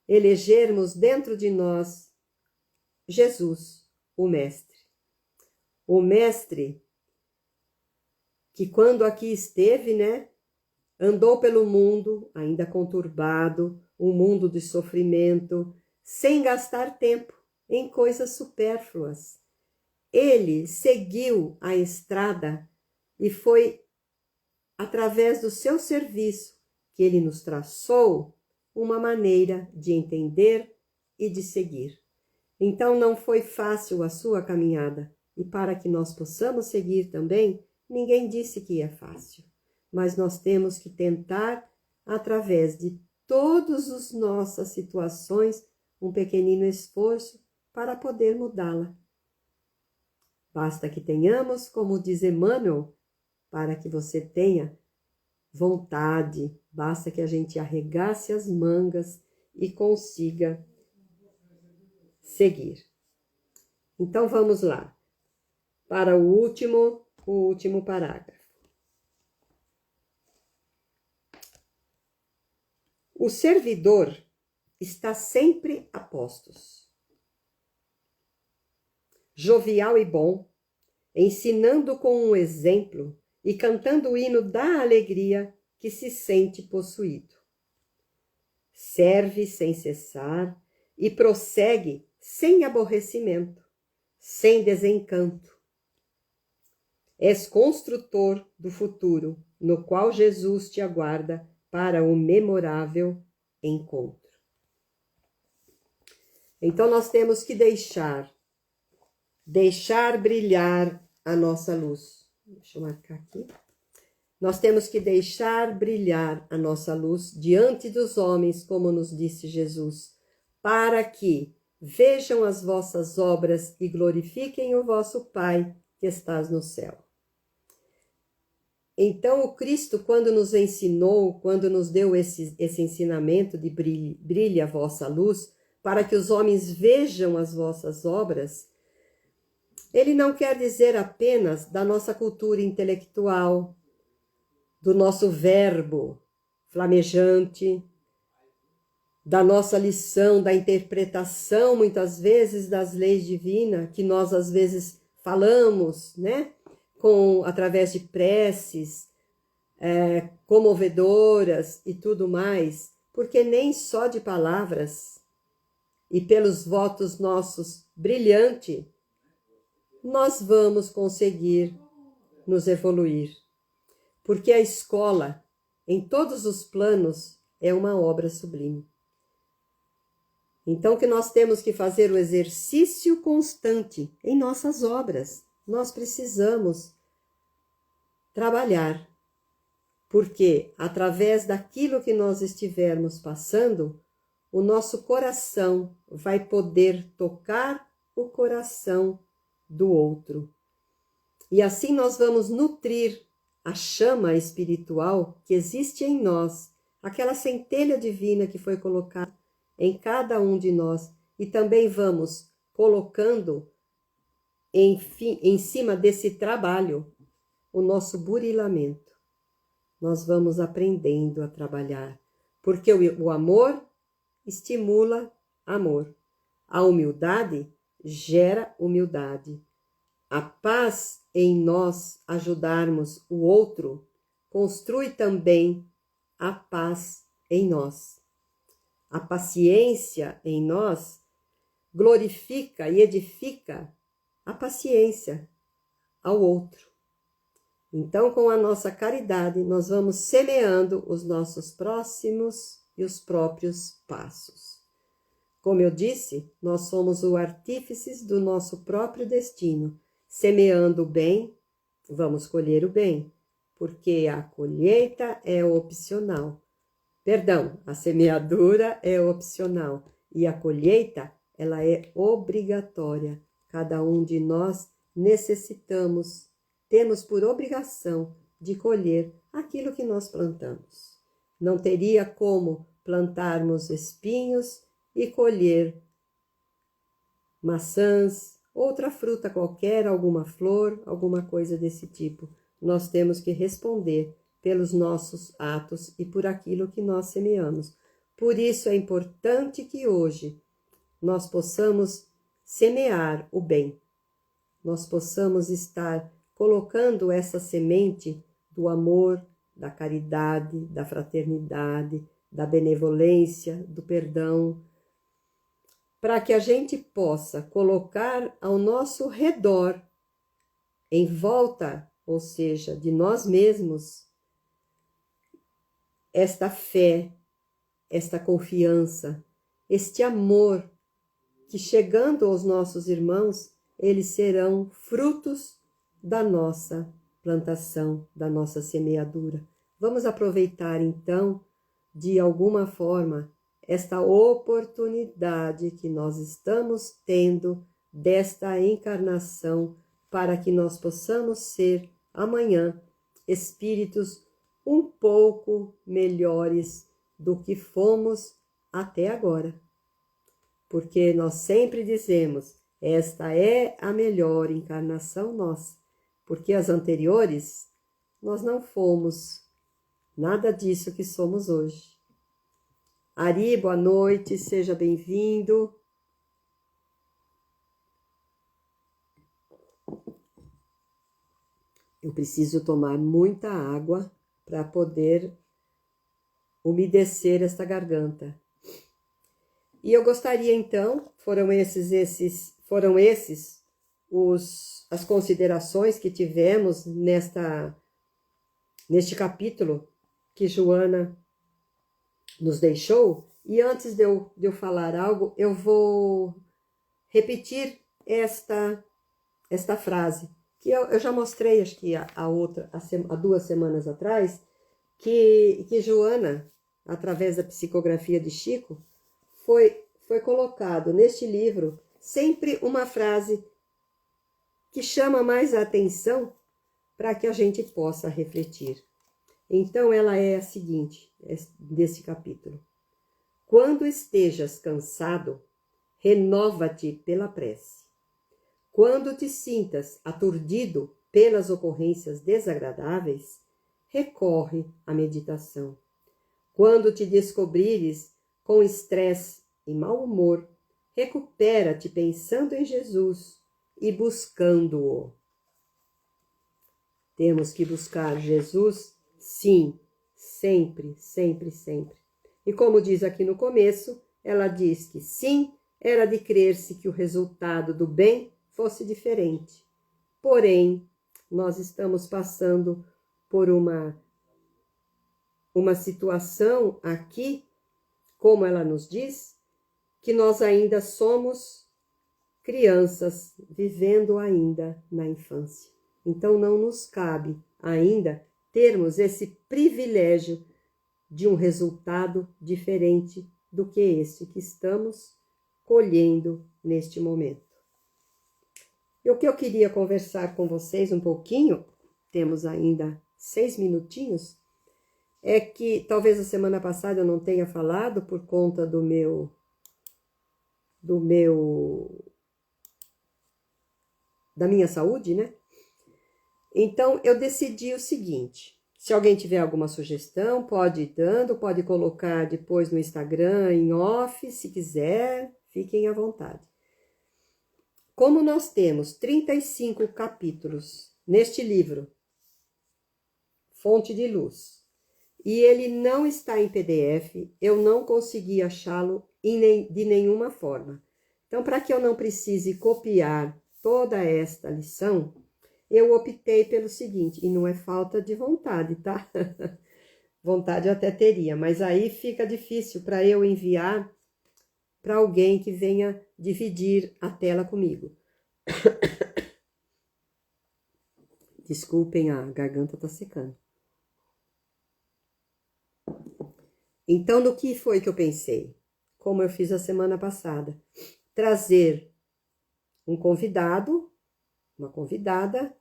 elegermos dentro de nós Jesus, o Mestre. O Mestre que quando aqui esteve, né, andou pelo mundo, ainda conturbado, um mundo de sofrimento, sem gastar tempo em coisas supérfluas. Ele seguiu a estrada e foi através do seu serviço que ele nos traçou uma maneira de entender e de seguir. Então não foi fácil a sua caminhada, e para que nós possamos seguir também, ninguém disse que é fácil, mas nós temos que tentar, através de todas as nossas situações, um pequenino esforço para poder mudá-la. Basta que tenhamos, como diz Emmanuel, para que você tenha vontade, basta que a gente arregace as mangas e consiga seguir. Então vamos lá, para o último parágrafo. O servidor está sempre a postos, jovial e bom, ensinando com um exemplo e cantando o hino da alegria que se sente possuído. Serve sem cessar e prossegue sem aborrecimento, sem desencanto. És construtor do futuro, no qual Jesus te aguarda para o memorável encontro. Então nós temos que deixar brilhar a nossa luz. Deixa eu marcar aqui. Nós temos que deixar brilhar a nossa luz diante dos homens, como nos disse Jesus, para que vejam as vossas obras e glorifiquem o vosso Pai que estás no céu. Então o Cristo, quando nos ensinou, quando nos deu esse ensinamento de brilhe a vossa luz, para que os homens vejam as vossas obras, ele não quer dizer apenas da nossa cultura intelectual, do nosso verbo flamejante, da nossa lição, da interpretação, muitas vezes, das leis divinas, que nós, às vezes, falamos, né? Através de preces, comovedoras e tudo mais, porque nem só de palavras e pelos votos nossos brilhantes, nós vamos conseguir nos evoluir. Porque a escola, em todos os planos, é uma obra sublime. Então, que nós temos que fazer o exercício constante em nossas obras. Nós precisamos trabalhar, porque através daquilo que nós estivermos passando, o nosso coração vai poder tocar o coração do outro. E assim nós vamos nutrir a chama espiritual que existe em nós, aquela centelha divina que foi colocada em cada um de nós, e também vamos colocando em cima desse trabalho o nosso burilamento. Nós vamos aprendendo a trabalhar, porque o amor estimula amor, a humildade gera humildade, a paz em nós ajudarmos o outro constrói também a paz em nós. A paciência em nós glorifica e edifica a paciência ao outro. Então, com a nossa caridade, nós vamos semeando os nossos próximos e os próprios passos. Como eu disse, nós somos o artífices do nosso próprio destino. Semeando o bem, vamos colher o bem, porque a colheita é opcional. Perdão, a semeadura é opcional e a colheita, ela é obrigatória. Cada um de nós necessitamos, temos por obrigação de colher aquilo que nós plantamos. Não teria como plantarmos espinhos e colher maçãs, outra fruta qualquer, alguma flor, alguma coisa desse tipo. Nós temos que responder pelos nossos atos e por aquilo que nós semeamos. Por isso é importante que hoje nós possamos semear o bem. Nós possamos estar colocando essa semente do amor, da caridade, da fraternidade, da benevolência, do perdão, para que a gente possa colocar ao nosso redor, em volta, ou seja, de nós mesmos, esta fé, esta confiança, este amor, que chegando aos nossos irmãos, eles serão frutos da nossa plantação, da nossa semeadura. Vamos aproveitar então, de alguma forma, esta oportunidade que nós estamos tendo desta encarnação para que nós possamos ser amanhã espíritos um pouco melhores do que fomos até agora. Porque nós sempre dizemos, esta é a melhor encarnação nossa, porque as anteriores nós não fomos nada disso que somos hoje. Ari, boa noite, seja bem-vindo. Eu preciso tomar muita água para poder umedecer esta garganta. E eu gostaria então, foram esses as considerações que tivemos neste capítulo que Joana nos deixou. E antes de eu falar algo, eu vou repetir esta frase, que eu já mostrei, acho que há 2 semanas atrás, que Joana, através da psicografia de Chico, foi colocado neste livro sempre uma frase que chama mais a atenção para que a gente possa refletir. Então, ela é a seguinte, desse capítulo. Quando estejas cansado, renova-te pela prece. Quando te sintas aturdido pelas ocorrências desagradáveis, recorre à meditação. Quando te descobrires com estresse e mau humor, recupera-te pensando em Jesus e buscando-o. Temos que buscar Jesus, sim, sempre, sempre, sempre. E como diz aqui no começo, ela diz que sim, era de crer-se que o resultado do bem fosse diferente. Porém, nós estamos passando por uma situação aqui, como ela nos diz, que nós ainda somos crianças, vivendo ainda na infância. Então, não nos cabe ainda termos esse privilégio de um resultado diferente do que este que estamos colhendo neste momento. E o que eu queria conversar com vocês um pouquinho, temos ainda 6 minutinhos, é que talvez a semana passada eu não tenha falado por conta da minha saúde, né? Então, eu decidi o seguinte, se alguém tiver alguma sugestão, pode ir dando, pode colocar depois no Instagram, em off, se quiser, fiquem à vontade. Como nós temos 35 capítulos neste livro, Fonte de Luz, e ele não está em PDF, eu não consegui achá-lo de nenhuma forma. Então, para que eu não precise copiar toda esta lição, eu optei pelo seguinte, e não é falta de vontade, tá? Vontade eu até teria, mas aí fica difícil para eu enviar para alguém que venha dividir a tela comigo. Desculpem, a garganta tá secando. Então, no que foi que eu pensei? Como eu fiz a semana passada, trazer um convidado, uma convidada,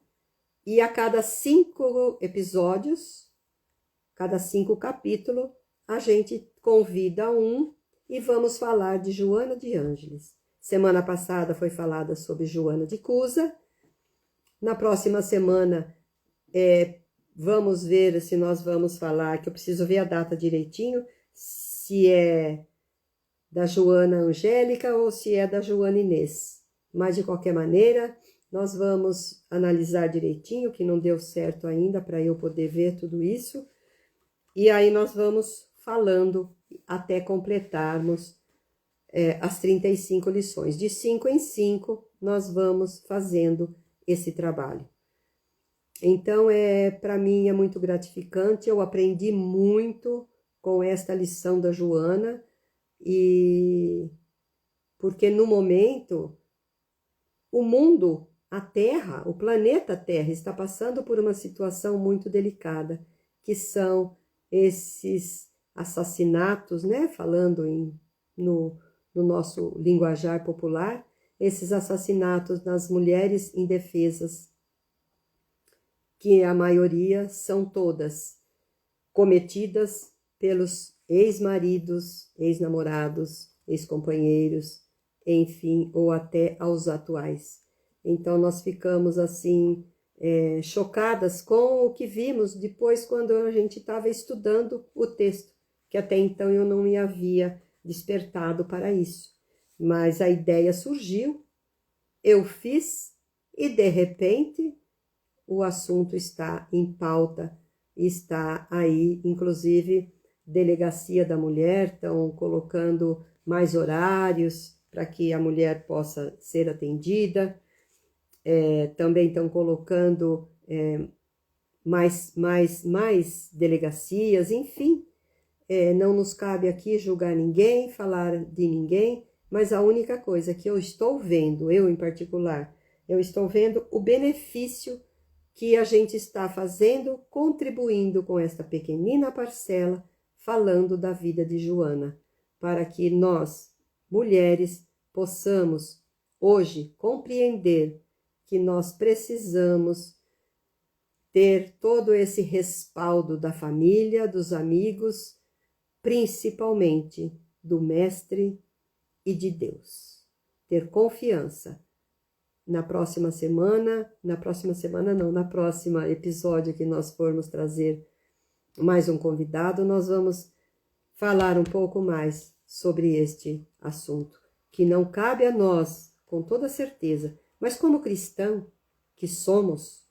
e a cada 5 episódios, cada 5 capítulos, a gente convida um e vamos falar de Joana de Ângeles. Semana passada foi falada sobre Joana de Cusa. Na próxima semana, vamos ver se nós vamos falar, que eu preciso ver a data direitinho, se é da Joana Angélica ou se é da Joana Inês. Mas, de qualquer maneira, nós vamos analisar direitinho, que não deu certo ainda para eu poder ver tudo isso. E aí nós vamos falando até completarmos as 35 lições. De 5 em 5, nós vamos fazendo esse trabalho. Então, para mim é muito gratificante, eu aprendi muito com esta lição da Joana, e porque no momento, o mundo, a Terra, o planeta Terra está passando por uma situação muito delicada, que são esses assassinatos, né? Falando no nosso linguajar popular, esses assassinatos nas mulheres indefesas, que a maioria são todas cometidas pelos ex-maridos, ex-namorados, ex-companheiros, enfim, ou até aos atuais. Então, nós ficamos assim, chocadas com o que vimos depois, quando a gente estava estudando o texto, que até então eu não me havia despertado para isso. Mas a ideia surgiu, eu fiz, e de repente o assunto está em pauta, está aí, inclusive, Delegacia da Mulher, estão colocando mais horários para que a mulher possa ser atendida, também estão colocando mais delegacias, enfim, não nos cabe aqui julgar ninguém, falar de ninguém, mas a única coisa que eu estou vendo, eu em particular, eu estou vendo o benefício que a gente está fazendo, contribuindo com esta pequenina parcela, falando da vida de Joana, para que nós, mulheres, possamos hoje compreender que nós precisamos ter todo esse respaldo da família, dos amigos, principalmente do Mestre e de Deus. Ter confiança. Na próxima episódio que nós formos trazer mais um convidado, nós vamos falar um pouco mais sobre este assunto, que não cabe a nós, com toda certeza, mas como cristão que somos,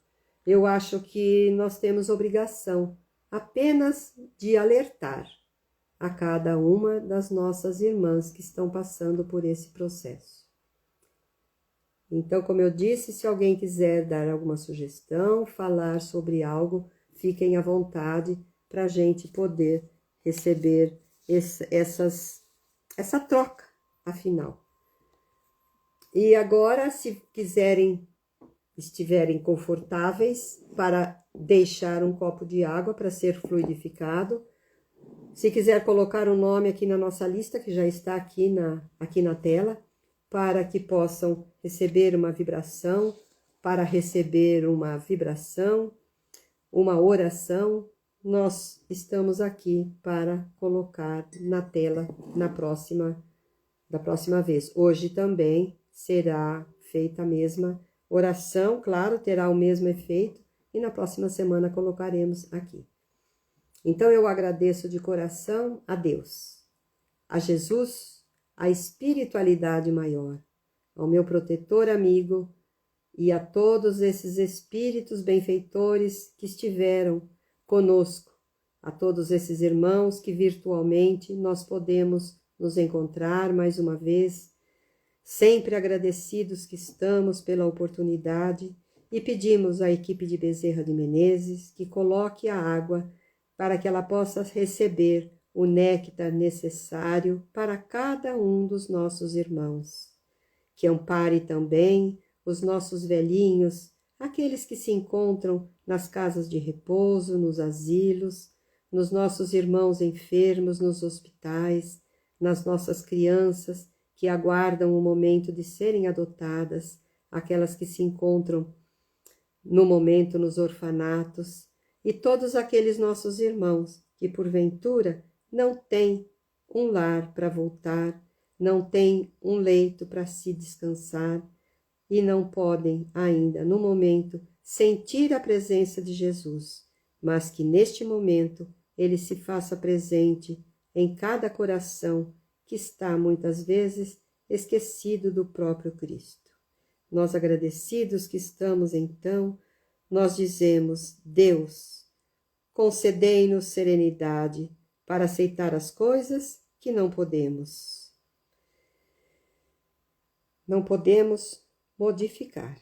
eu acho que nós temos obrigação apenas de alertar a cada uma das nossas irmãs que estão passando por esse processo. Então, como eu disse, se alguém quiser dar alguma sugestão, falar sobre algo, fiquem à vontade para a gente poder receber essa troca, afinal. E agora, se estiverem confortáveis, para deixar um copo de água para ser fluidificado. Se quiser colocar o nome aqui na nossa lista, que já está aqui na tela, para que possam receber uma vibração, uma oração, nós estamos aqui para colocar na tela da próxima vez. Hoje também será feita a mesma oração, claro, terá o mesmo efeito, e na próxima semana colocaremos aqui. Então eu agradeço de coração a Deus, a Jesus, a espiritualidade maior, ao meu protetor amigo e a todos esses espíritos benfeitores que estiveram conosco, a todos esses irmãos que virtualmente nós podemos nos encontrar mais uma vez, sempre agradecidos que estamos pela oportunidade, e pedimos à equipe de Bezerra de Menezes que coloque a água para que ela possa receber o néctar necessário para cada um dos nossos irmãos. Que ampare também os nossos velhinhos, aqueles que se encontram nas casas de repouso, nos asilos, nos nossos irmãos enfermos, nos hospitais, nas nossas crianças que aguardam o momento de serem adotadas, aquelas que se encontram no momento nos orfanatos, e todos aqueles nossos irmãos que, porventura, não têm um lar para voltar, não têm um leito para se descansar e não podem ainda, no momento, sentir a presença de Jesus, mas que neste momento ele se faça presente em cada coração que está, muitas vezes, esquecido do próprio Cristo. Nós, agradecidos que estamos, então, nós dizemos: Deus, concedei-nos serenidade para aceitar as coisas que não podemos. Não podemos modificar.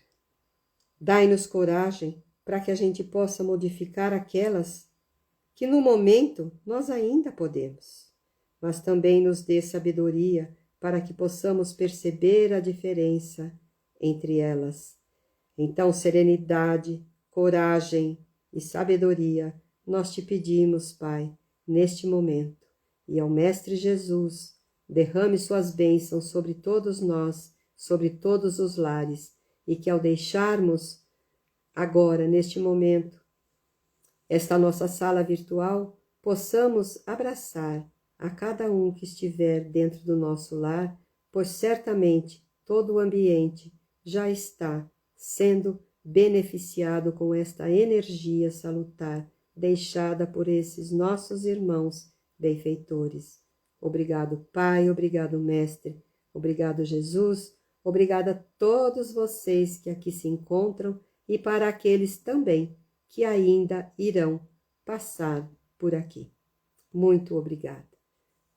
Dai-nos coragem para que a gente possa modificar aquelas que no momento nós ainda podemos, mas também nos dê sabedoria para que possamos perceber a diferença entre elas. Então, serenidade, coragem e sabedoria nós te pedimos, Pai, neste momento. E ao Mestre Jesus, derrame suas bênçãos sobre todos nós, sobre todos os lares, e que ao deixarmos agora, neste momento, esta nossa sala virtual, possamos abraçar a cada um que estiver dentro do nosso lar, pois certamente todo o ambiente já está sendo beneficiado com esta energia salutar deixada por esses nossos irmãos benfeitores. Obrigado, Pai, obrigado, Mestre, obrigado, Jesus, obrigado a todos vocês que aqui se encontram e para aqueles também que ainda irão passar por aqui. Muito obrigada.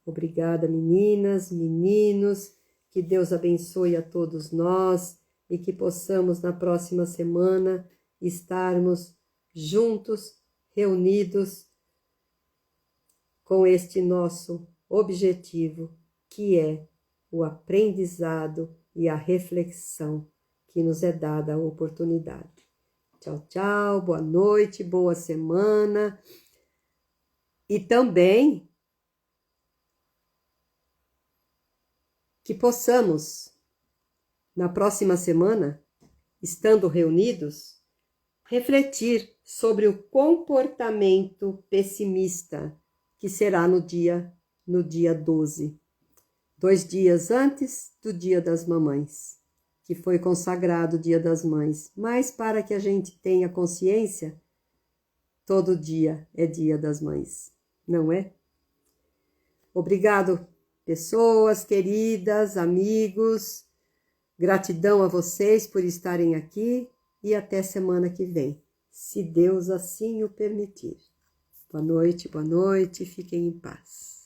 Obrigada, meninas, meninos, que Deus abençoe a todos nós e que possamos na próxima semana estarmos juntos, reunidos com este nosso objetivo, que é o aprendizado e a reflexão que nos é dada a oportunidade. Tchau, tchau, boa noite, boa semana. E também que possamos, na próxima semana, estando reunidos, refletir sobre o comportamento pessimista, que será no dia 12, 2 dias antes do Dia das Mamães, que foi consagrado o Dia das Mães, mas para que a gente tenha consciência, todo dia é Dia das Mães, não é? Obrigado, pessoas queridas, amigos, gratidão a vocês por estarem aqui e até semana que vem, se Deus assim o permitir. Boa noite, fiquem em paz.